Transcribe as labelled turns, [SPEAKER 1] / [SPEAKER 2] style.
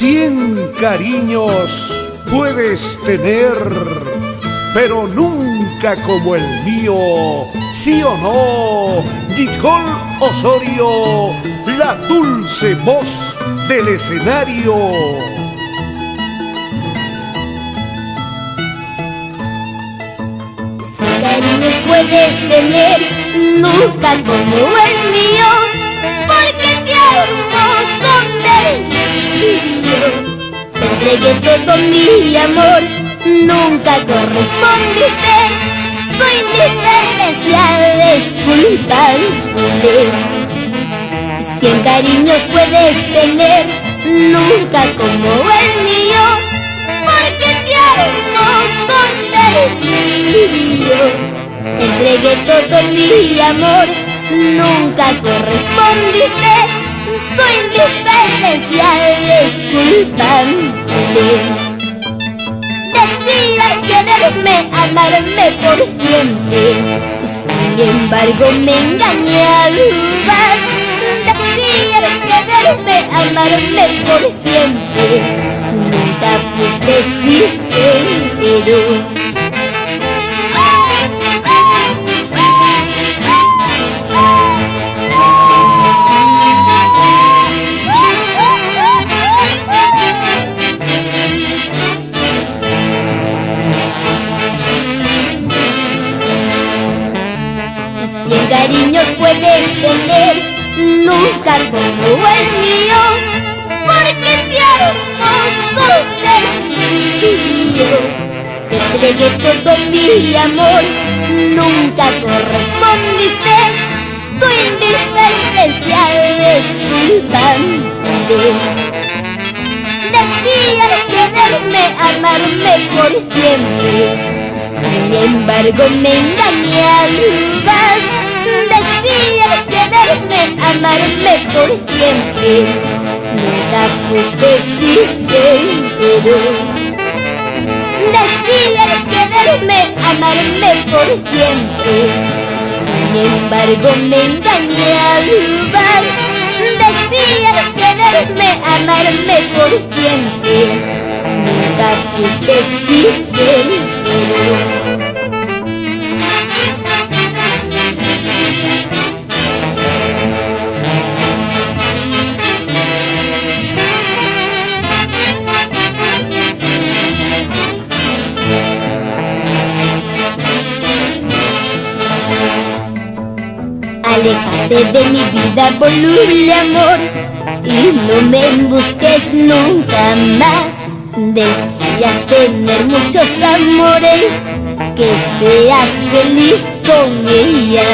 [SPEAKER 1] 100 cariños puedes tener, pero nunca como el mío, ¿sí o no? Nicole Osorio, la dulce voz del escenario.
[SPEAKER 2] 100 cariños puedes tener, nunca como el mío, porque te amo con delirio. Te entregué todo mi amor, nunca correspondiste. Tu indiferencia es culpable. 100 cariños puedes tener, nunca como el mío, porque te amo con delirio. Te entregué todo mi amor, nunca correspondiste. Tu indiferencia es culpable. Decías quererme, amarme por siempre, sin embargo me engañabas. Decías quererme, amarme por siempre, nunca fuiste sincero. 100 cariños puedes tener, nunca como el mío, porque te amo con delirio. Te entregué todo mi amor, nunca correspondiste. Tu indiferencia es culpable. Decías quererme, amarme por siempre, sin embargo me engañabas. Decías quererme, amarme por siempre, nunca fuiste sincero. Decías quererme, amarme por siempre, sin embargo me engañabas. Decías quererme, amarme por siempre, nunca fuiste sincero. Aléjate de mi vida, voluble amor, y no me busques nunca más. Decías tener muchos amores, que seas feliz con ella.